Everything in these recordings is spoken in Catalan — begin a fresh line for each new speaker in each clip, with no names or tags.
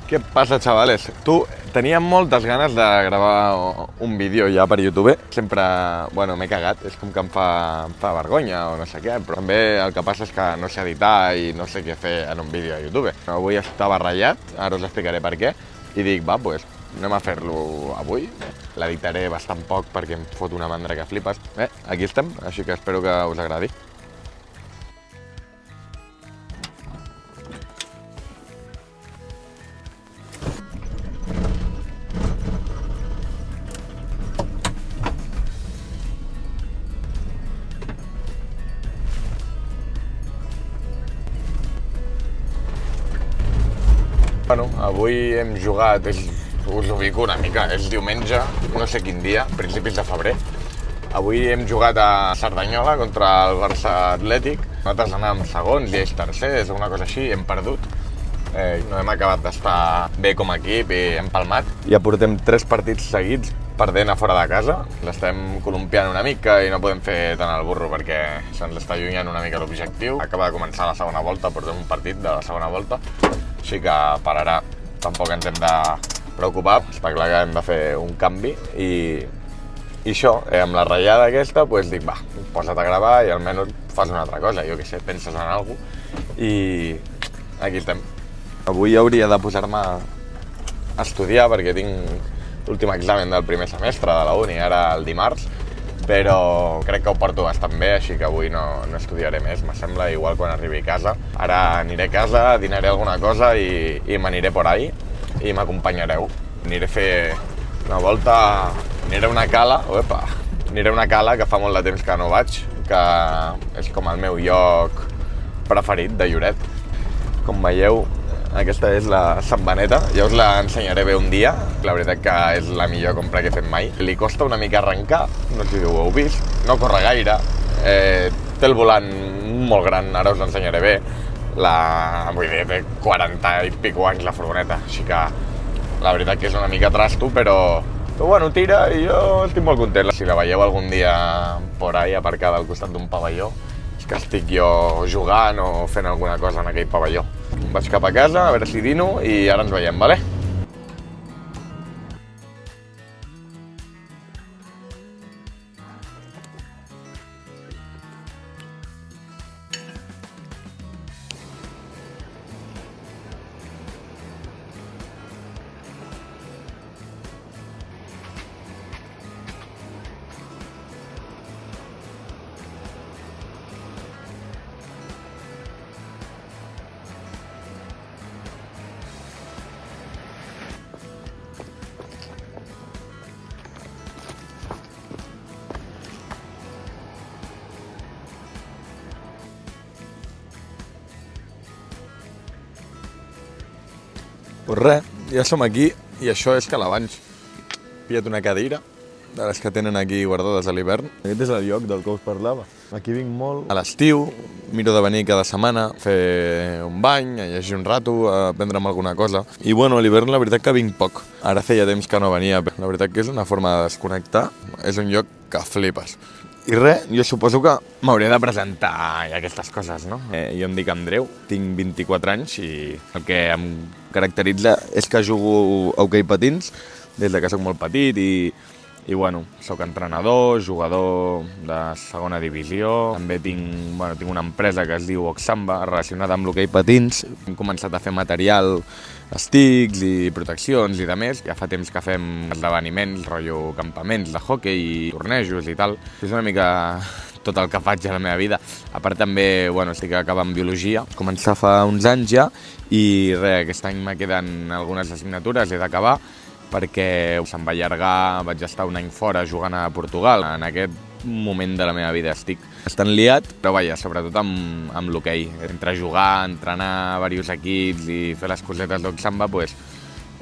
Què passa, xavales? Tenia moltes ganes de gravar un vídeo ja per YouTube. Sempre, bueno, m'he cagat, és com que em fa vergonya o no sé què, però també el que passa és que no sé editar i no sé què fer en un vídeo a YouTube. Avui estava ratllat, ara us explicaré per què, i dic, va, doncs anem a fer-lo avui. L'editaré bastant poc perquè em fot una mandra que flipes. Aquí estem, així que espero que us agradi. Bueno, avui hem jugat, us ho ubico una mica, és diumenge, no sé quin dia, principis de febrer. Avui hem jugat a Cerdanyola contra el Barça Atlètic. Nosaltres anàvem segons i ells tercers, una cosa així, hem perdut. No hem acabat d'estar bé com a equip i hem palmat. Ja portem 3 partits seguits perdent a fora de casa. L'estem columpiant una mica i no podem fer tant el burro perquè se'ns està allunyant una mica l'objectiu. Acaba de començar la segona volta, portem un partit de la segona volta. Així que per ara tampoc ens hem de preocupar, està clar que hem de fer un canvi i això, amb la ratllada aquesta, doncs dic, va, posa't a gravar i almenys fas una altra cosa, jo què sé, penses en alguna cosa i aquí estem. Avui hauria de posar-me a estudiar perquè tinc l'últim examen del primer semestre de la uni, ara el dimarts, però crec que ho porto bastant bé, així que avui no estudiaré més, me sembla, igual quan arribi a casa. Ara aniré a casa, dinaré alguna cosa i m'aniré por ahí i m'acompanyareu. Aniré a fer una volta, aniré a una cala, aniré a una cala que fa molt de temps que no vaig, que és com el meu lloc preferit de Lloret. Com veieu, aquesta és la Sant Beneta, ja us l'ensenyaré bé un dia. La veritat que és la millor compra que he fet mai. Li costa una mica arrencar, no sé si ho heu vist, no corre gaire, té el volant molt gran, ara us l'ensenyaré bé. Vull dir, té 40 i pico anys la furgoneta, així que la veritat que és una mica trasto, però bueno, tira i jo estic molt content. Si la veieu algun dia por ahí aparcada al costat d'un pavelló, és que estic jo jugant o fent alguna cosa en aquell pavelló. Vaig cap a casa, a veure si dino i ara ens veiem, vale? Pues res, ja som aquí i això és Calabanys. He pillat una cadira de les que tenen aquí guardades a l'hivern. Aquest és el lloc del que us parlava. Aquí vinc molt a l'estiu, miro de venir cada setmana, a fer un bany, a llegir un rato, a prendre'm alguna cosa. I bueno, a l'hivern la veritat que vinc poc. Ara feia temps que no venia. La veritat que és una forma de desconnectar, és un lloc que flipes. I res, jo suposo que m'hauré de presentar i aquestes coses, no? Jo em dic Andreu, tinc 24 anys i el que em caracteritza és que jugo a hoquei patins des de que soc molt petit i bueno, soc entrenador, jugador de segona divisió, també tinc una empresa que es diu Oxamba, relacionada amb l'hoquei patins. Hem començat a fer material, estics i proteccions i de més. Ja fa temps que fem esdeveniments, rotllo campaments de hoquei i tornejos i tal. És una mica tot el que faig a la meva vida. A part també, estic acabant biologia. Vaig començar fa uns anys ja i res, aquest any me queden algunes assignatures, he d'acabar perquè se'm va allargar, vaig estar un any fora jugant a Portugal. En aquest moment de la meva vida estic bastant liat, però vaja, sobretot amb l'hoquei. Entre jugar, entrenar a diversos equips i fer les cosetes d'Oxamba,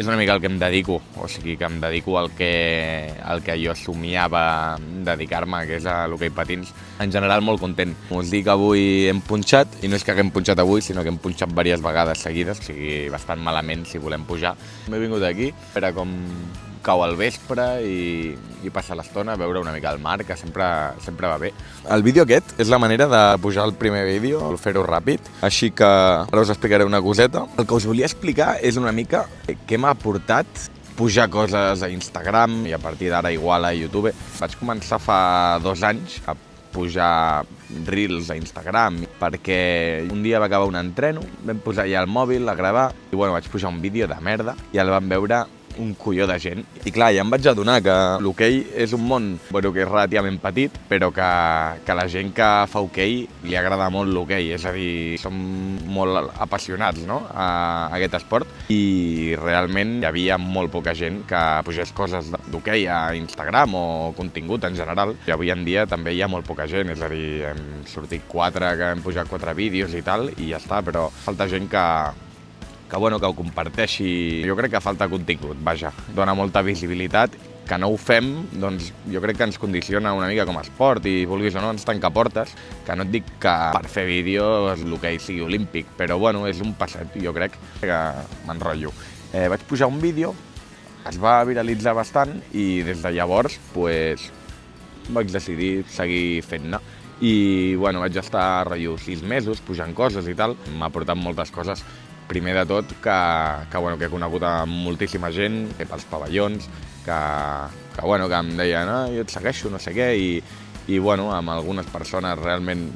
és una mica el que em dedico, o sigui que em dedico al que jo somiava dedicar-me, que és a l'hoquei patins. En general molt content. Us dic que avui hem punxat, i no és que haguem punxat avui, sinó que hem punxat diverses vegades seguides, o sigui bastant malament si volem pujar. M'he vingut aquí, era com cau al vespre i passa l'estona a veure una mica el mar, que sempre va bé. El vídeo aquest és la manera de pujar el primer vídeo, fer-ho ràpid, així que ara us explicaré una coseta. El que us volia explicar és una mica què m'ha portat pujar coses a Instagram i a partir d'ara igual a YouTube. Vaig començar fa 2 anys a pujar reels a Instagram perquè un dia va acabar un entreno, vam posar ja el mòbil a gravar i vaig pujar un vídeo de merda i el van veure un colló de gent. I clar, ja em vaig adonar que l'hoquei és un món que és relativament petit, però que la gent que fa hoquei li agrada molt l'hoquei, és a dir, som molt apassionats, no?, a aquest esport, i realment hi havia molt poca gent que pugés coses d'hoquei a Instagram o contingut en general, i avui en dia també hi ha molt poca gent, és a dir, hem sortit 4, que hem pujat 4 vídeos i tal, i ja està, però falta gent que ho comparteixi. Jo crec que falta contingut, vaja, dona molta visibilitat, que no ho fem, doncs jo crec que ens condiciona una mica com a esport i vulguis o no ens tanca portes, que no et dic que per fer vídeos l'hoquei sigui olímpic, però és un passet, jo crec que m'enrotllo. Vaig pujar un vídeo, es va viralitzar bastant i des de llavors vaig decidir seguir fent-ne. I vaig estar 6 mesos pujant coses i tal, m'ha portat moltes coses. Primer de tot, que he conegut a moltíssima gent, pels pavellons, que em deien jo et segueixo, no sé què, i amb algunes persones realment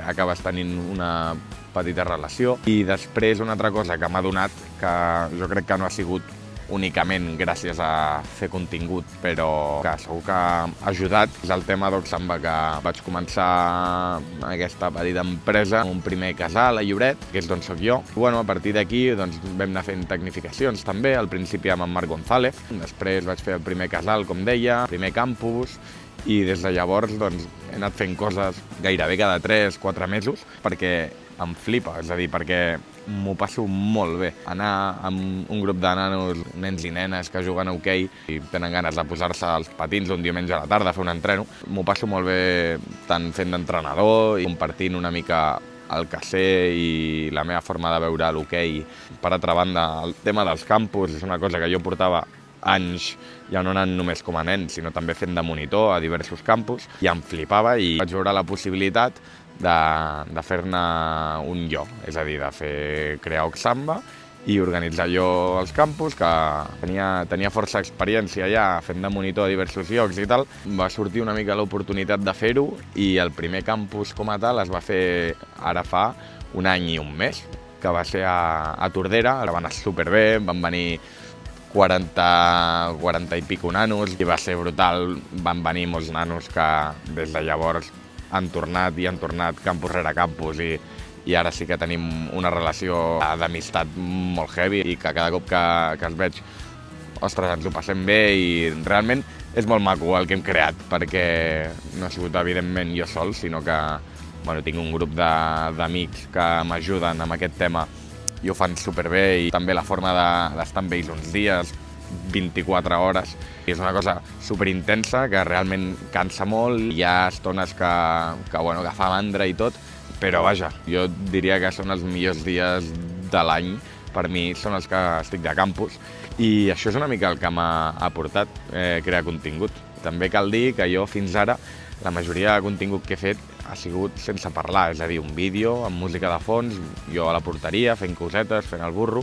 acabes tenint una petita relació. I després una altra cosa que m'ha donat, que jo crec que no ha sigut únicament gràcies a fer contingut, però que segur que ha ajudat, és el tema d'Oxamba, que vaig començar aquesta petita empresa, un primer casal a Lloret, que és d'on soc jo. A partir d'aquí vam anar fent tecnificacions també, al principi amb en Marc González, després vaig fer el primer casal, com deia, el primer campus, i des de llavors he anat fent coses gairebé cada 3-4 mesos, perquè em flipa, és a dir, perquè m'ho passo molt bé. Anar amb un grup de nanos, nens i nenes que juguen a hoquei i tenen ganes de posar-se als patins un diumenge a la tarda a fer un entreno, m'ho passo molt bé tant fent d'entrenador i compartint una mica el que sé i la meva forma de veure l'hoquei. Per altra banda, el tema dels campus és una cosa que jo portava anys, ja no anant només com a nen, sinó també fent de monitor a diversos campus, i em flipava i vaig veure la possibilitat de fer-ne un jo, és a dir, de crear Oxamba i organitzar jo els campus, que tenia força experiència ja fent de monitor a diversos llocs i tal. Va sortir una mica l'oportunitat de fer-ho i el primer campus com a tal es va fer ara fa 1 any i 1 mes, que va ser a Tordera, va anar superbé, van venir 40 i pico nanos i va ser brutal, van venir molts nanos que des de llavors han tornat campus rere campus i ara sí que tenim una relació d'amistat molt heavy i que cada cop que els veig, ostres, ens ho passem bé i realment és molt maco el que hem creat, perquè no ha sigut evidentment jo sol, sinó que tinc un grup d'amics que m'ajuden amb aquest tema i ho fan superbé, i també la forma d'estar amb ells uns dies, 24 hores. És una cosa superintensa que realment cansa molt, hi ha estones que fa mandra i tot, però vaja, jo diria que són els millors dies de l'any, per mi són els que estic de campus, i això és una mica el que m'ha aportat crear contingut. També cal dir que jo fins ara la majoria de contingut que he fet ha sigut sense parlar, és a dir, un vídeo amb música de fons, jo a la porteria fent cosetes, fent el burro,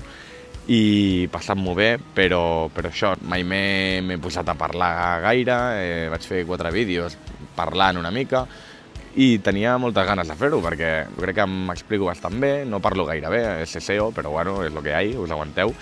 i passant-m'ho bé, però això, mai m'he posat a parlar gaire, vaig fer 4 vídeos parlant una mica i tenia moltes ganes de fer-ho perquè crec que m'explico bastant bé, no parlo gaire bé, és SEO, però és el que hi ha, us aguanteu.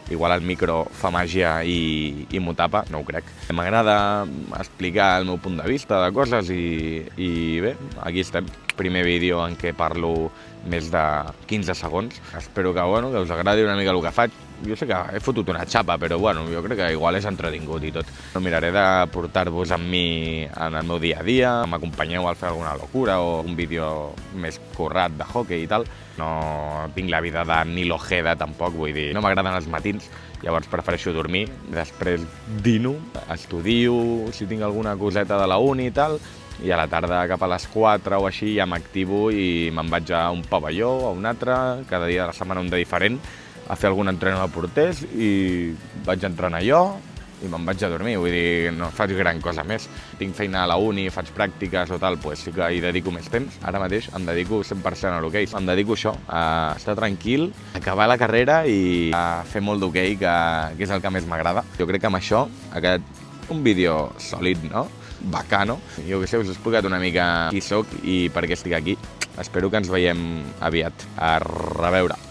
Igual el micro fa màgia i m'ho tapa, no ho crec. M'agrada explicar el meu punt de vista de coses i bé, aquí estem. Primer vídeo en què parlo més de 15 segons. Espero que us agradi una mica el que faig. Jo sé que he fotut una xapa, però jo crec que igual és entretingut i tot. Miraré de portar-vos amb mi en el meu dia a dia, m'acompanyeu al fer alguna locura o un vídeo més currat de hockey i tal. No tinc la vida de Nil Ojeda tampoc, vull dir, no m'agraden els matins, llavors prefereixo dormir, després dino, estudio, si tinc alguna coseta de la uni i tal, i a la tarda cap a les 4 o així ja m'activo i me'n vaig a un pavelló o a un altre, cada dia de la setmana un de diferent, a fer algun entreno de porters i vaig entrenar jo i me'n vaig a dormir, vull dir, no faig gran cosa més. Tinc feina a la uni, faig pràctiques o tal, doncs sí que hi dedico més temps. Ara mateix em dedico 100% a l'hoquei. Em dedico a això, a estar tranquil, a acabar la carrera i a fer molt d'hoquei, que és el que més m'agrada. Jo crec que amb això ha quedat un vídeo sòlid, no? Bacano. Jo què sé, us he explicat una mica qui sóc i per què estic aquí. Espero que ens veiem aviat. A reveure.